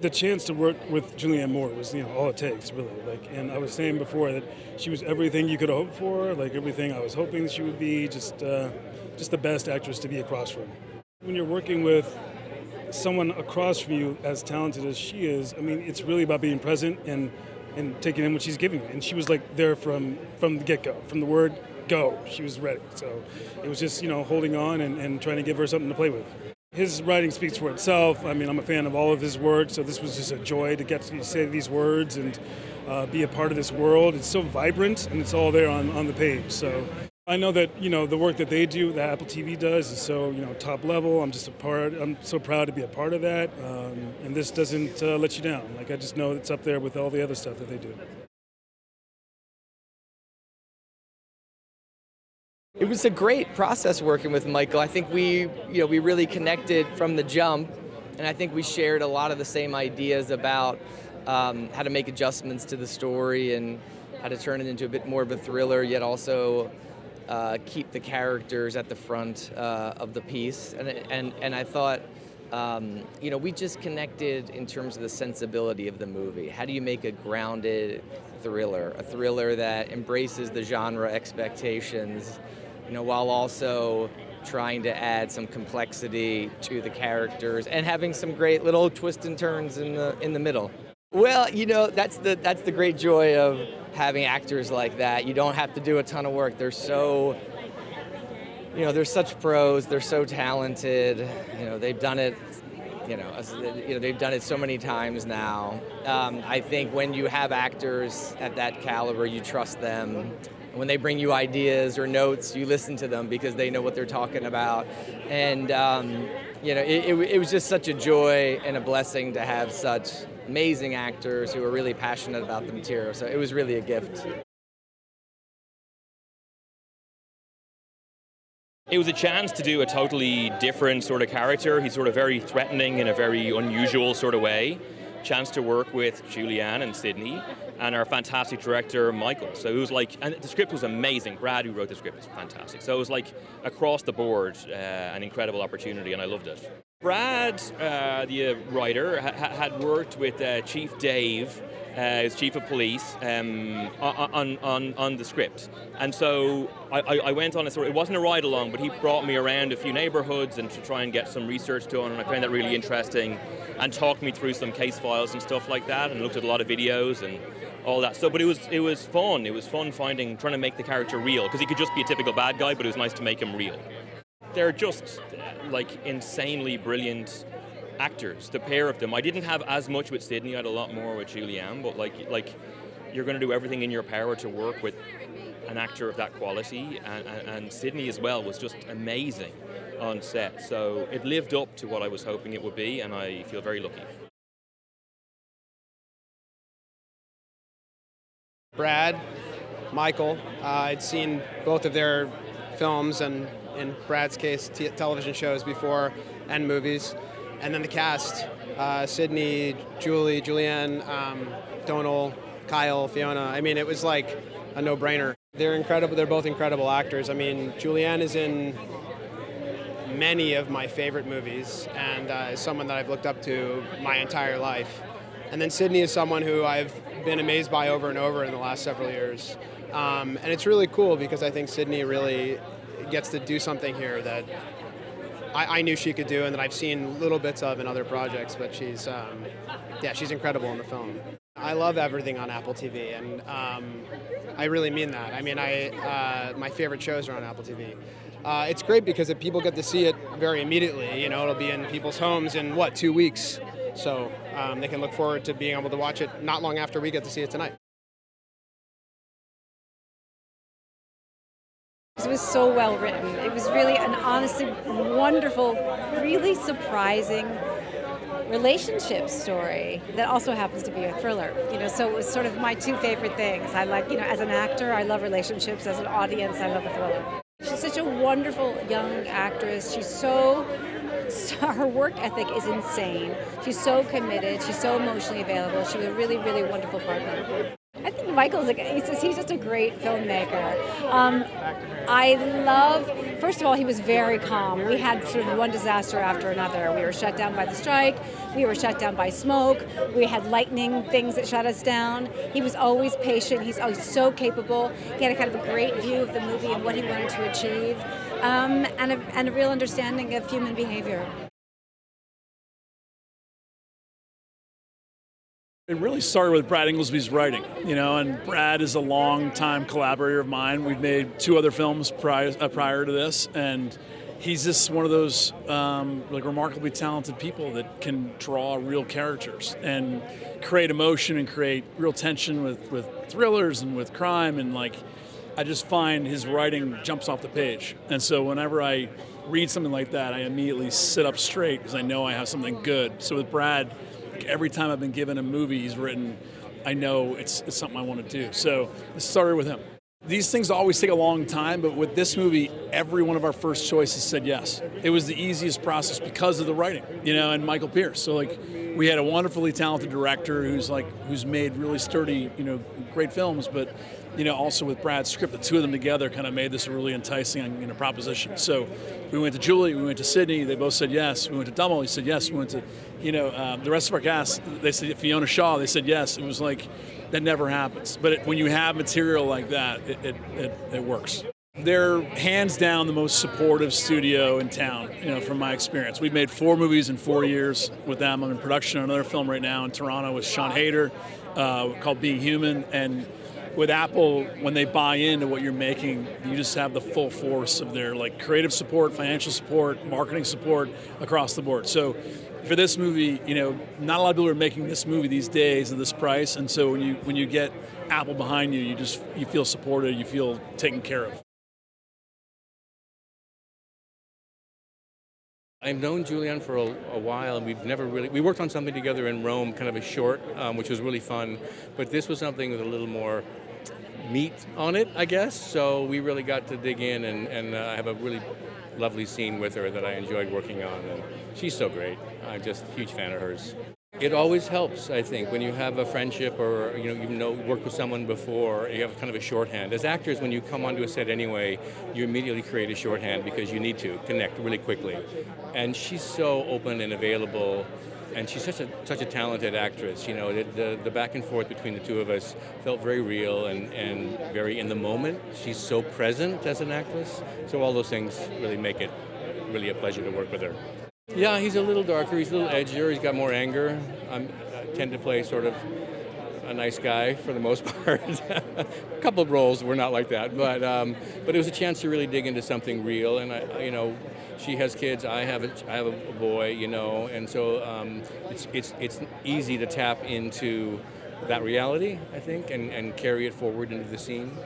The chance to work with Julianne Moore was, all it takes, really. And I was saying before that she was everything you could hope for, everything I was hoping she would be, just the best actress to be across from. When you're working with someone across from you as talented as she is, it's really about being present and taking in what she's giving you. And she was there from the get-go, from the word go. She was ready. So it was just, holding on and trying to give her something to play with. His writing speaks for itself. I'm a fan of all of his work, so this was just a joy to get to say these words and be a part of this world. It's so vibrant, and it's all there on the page. So I know that, the work that they do, that Apple TV does, is so, top level. I'm so proud to be a part of that, and this doesn't let you down. I just know it's up there with all the other stuff that they do. It was a great process working with Michael. I think we really connected from the jump, and I think we shared a lot of the same ideas about how to make adjustments to the story and how to turn it into a bit more of a thriller, yet also keep the characters at the front of the piece. And I thought, we just connected in terms of the sensibility of the movie. How do you make a grounded thriller, a thriller that embraces the genre expectations, while also trying to add some complexity to the characters and having some great little twists and turns in the middle. Well, that's the great joy of having actors like that. You don't have to do a ton of work. They're so, they're such pros. They're so talented. They've done it. They've done it so many times now. I think when you have actors at that caliber, you trust them. When they bring you ideas or notes, you listen to them because they know what they're talking about. And, it was just such a joy and a blessing to have such amazing actors who are really passionate about the material. So it was really a gift. It was a chance to do a totally different sort of character. He's sort of very threatening in a very unusual sort of way. Chance to work with Julianne and Sydney and our fantastic director, Michael. So it was and the script was amazing. Brad, who wrote the script, was fantastic. So it was across the board, an incredible opportunity, and I loved it. Brad, the writer, had worked with Chief Dave, as chief of police, on the script. And so I went on it wasn't a ride along, but he brought me around a few neighborhoods and to try and get some research done, and I found that really interesting, and talked me through some case files and stuff like that, and looked at a lot of videos and all that. So, but it was fun. It was fun trying to make the character real, because he could just be a typical bad guy, but it was nice to make him real. They're just insanely brilliant actors, the pair of them. I didn't have as much with Sydney. I had a lot more with Julianne, but you're going to do everything in your power to work with an actor of that quality, and Sydney as well was just amazing on set. So it lived up to what I was hoping it would be, and I feel very lucky. Brad, Michael, I'd seen both of their films, and in Brad's case, television shows before and movies. And then the cast, Sydney, Julianne, Domhnall, Kyle, Fiona. It was like a no-brainer. They're incredible. They're both incredible actors. Julianne is in many of my favorite movies, and is someone that I've looked up to my entire life. And then Sydney is someone who I've been amazed by over and over in the last several years. And it's really cool because I think Sydney really gets to do something here that I knew she could do, and that I've seen little bits of in other projects, but she's incredible in the film. I love everything on Apple TV, and I really mean that. My favorite shows are on Apple TV. It's great because if people get to see it very immediately. It'll be in people's homes in 2 weeks, so they can look forward to being able to watch it not long after we get to see it tonight. It was so well written. It was really an honestly wonderful, really surprising relationship story that also happens to be a thriller. So it was sort of my two favorite things. I like, as an actor, I love relationships. As an audience, I love a thriller. She's such a wonderful young actress. Her work ethic is insane. She's so committed. She's so emotionally available. She was a really, really wonderful partner. I think if Michael's he's just a great filmmaker. I love, first of all, he was very calm. We had sort of one disaster after another. We were shut down by the strike. We were shut down by smoke. We had lightning things that shut us down. He was always patient. He's always so capable. He had a kind of a great view of the movie and what he wanted to achieve, and a real understanding of human behavior. It really started with Brad Ingelsby's writing, and Brad is a long-time collaborator of mine. We've made 2 other films prior to this, and he's just one of those remarkably talented people that can draw real characters and create emotion and create real tension with thrillers and with crime, and I just find his writing jumps off the page. And so whenever I read something like that, I immediately sit up straight because I know I have something good. So with Brad, every time I've been given a movie he's written, I know it's something I want to do. So it started with him. These things always take a long time, but with this movie, every one of our first choices said yes. It was the easiest process because of the writing, and Michael Pearce. So we had a wonderfully talented director who's made really sturdy, great films, but also with Brad's script, the 2 of them together kind of made this a really enticing proposition. So we went to Julie, we went to Sydney, they both said yes. We went to Domhnall, he said yes. We went to, the rest of our cast, they said Fiona Shaw, they said yes. It was that never happens. But when you have material like that, it works. They're hands down the most supportive studio in town, from my experience. We've made 4 movies in 4 years with them. I'm in production on another film right now in Toronto with Sean Hayter called Being Human. And with Apple, when they buy into what you're making, you just have the full force of their creative support, financial support, marketing support across the board. So for this movie, not a lot of people are making this movie these days at this price, and so when you get Apple behind you, you feel supported, you feel taken care of. I've known Julianne for a while, and we worked on something together in Rome, kind of a short, which was really fun, but this was something with a little more meat on it, I guess, so we really got to dig in, and I have a really lovely scene with her that I enjoyed working on, and she's so great. I'm just a huge fan of hers. It always helps, I think, when you have a friendship or worked with someone before, you have kind of a shorthand. As actors, when you come onto a set anyway, you immediately create a shorthand because you need to connect really quickly. And she's so open and available, and she's such a talented actress. The back and forth between the 2 of us felt very real and very in the moment. She's so present as an actress, so all those things really make it really a pleasure to work with her. Yeah, he's a little darker, he's a little edgier, he's got more anger. I tend to play sort of a nice guy for the most part. A couple of roles were not like that, but it was a chance to really dig into something real. And she has kids, I have a boy, and so it's easy to tap into that reality, I think, and carry it forward into the scene.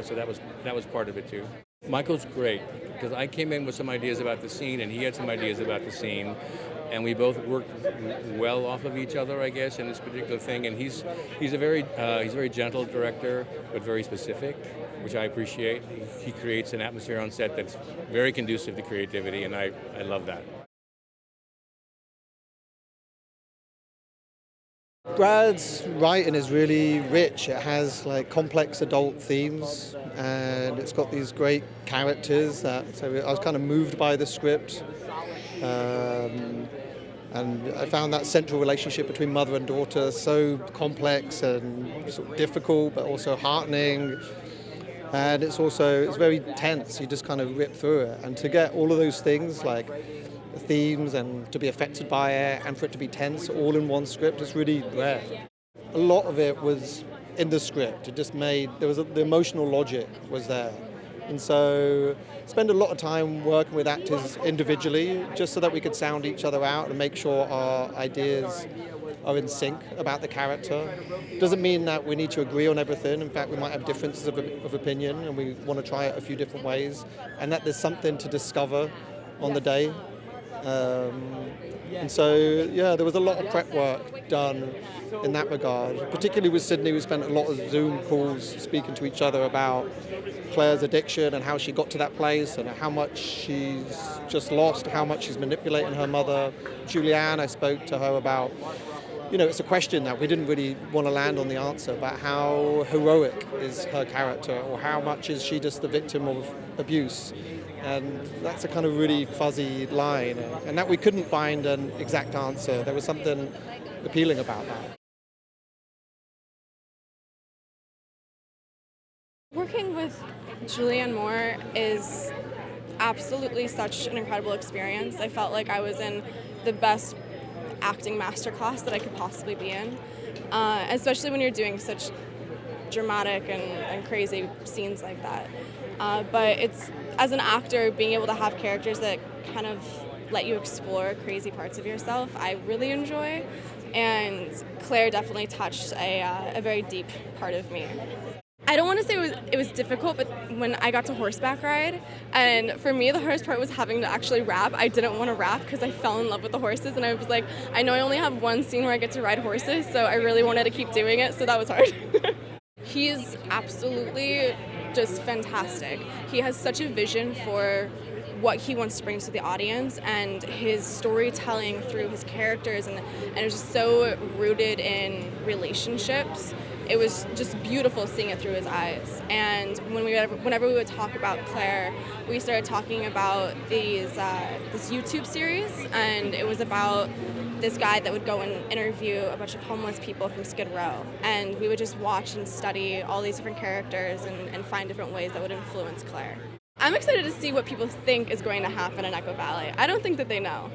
So that was part of it too. Michael's great, because I came in with some ideas about the scene, and he had some ideas about the scene, and we both worked well off of each other, I guess, in this particular thing. And he's a very gentle director, but very specific, which I appreciate. He creates an atmosphere on set that's very conducive to creativity, and I love that. Brad's writing is really rich. It has complex adult themes, and it's got these great characters so I was kind of moved by the script, and I found that central relationship between mother and daughter so complex and sort of difficult, but also heartening. And it's very tense. You just kind of rip through it, and to get all of those things the themes and to be affected by it and for it to be tense all in one script is really rare. A lot of it was in the script. It just the emotional logic was there. And so spend a lot of time working with actors individually just so that we could sound each other out and make sure our ideas are in sync about the character. Doesn't mean that we need to agree on everything. In fact, we might have differences of opinion and we want to try it a few different ways, and that there's something to discover on the day. And so, there was a lot of prep work done in that regard. Particularly with Sydney, we spent a lot of Zoom calls speaking to each other about Claire's addiction and how she got to that place and how much she's just lost, how much she's manipulating her mother. Julianne, I spoke to her about it's a question that we didn't really want to land on the answer, but how heroic is her character, or how much is she just the victim of abuse? And that's a kind of really fuzzy line, and that we couldn't find an exact answer. There was something appealing about that. Working with Julianne Moore is absolutely such an incredible experience. I felt like I was in the best acting masterclass that I could possibly be in, especially when you're doing such dramatic and crazy scenes like that. But it's, as an actor, being able to have characters that kind of let you explore crazy parts of yourself, I really enjoy. And Claire definitely touched a very deep part of me. I don't want to say it was difficult, but when I got to horseback ride, and for me the hardest part was having to actually rap. I didn't want to rap because I fell in love with the horses, and I was like, I know I only have one scene where I get to ride horses, so I really wanted to keep doing it, so that was hard. He's absolutely just fantastic. He has such a vision for what he wants to bring to the audience, and his storytelling through his characters, and it was just so rooted in relationships. It was just beautiful seeing it through his eyes. And whenever we would talk about Claire, we started talking about this YouTube series, and it was about this guy that would go and interview a bunch of homeless people from Skid Row. And we would just watch and study all these different characters and find different ways that would influence Claire. I'm excited to see what people think is going to happen in Echo Valley. I don't think that they know.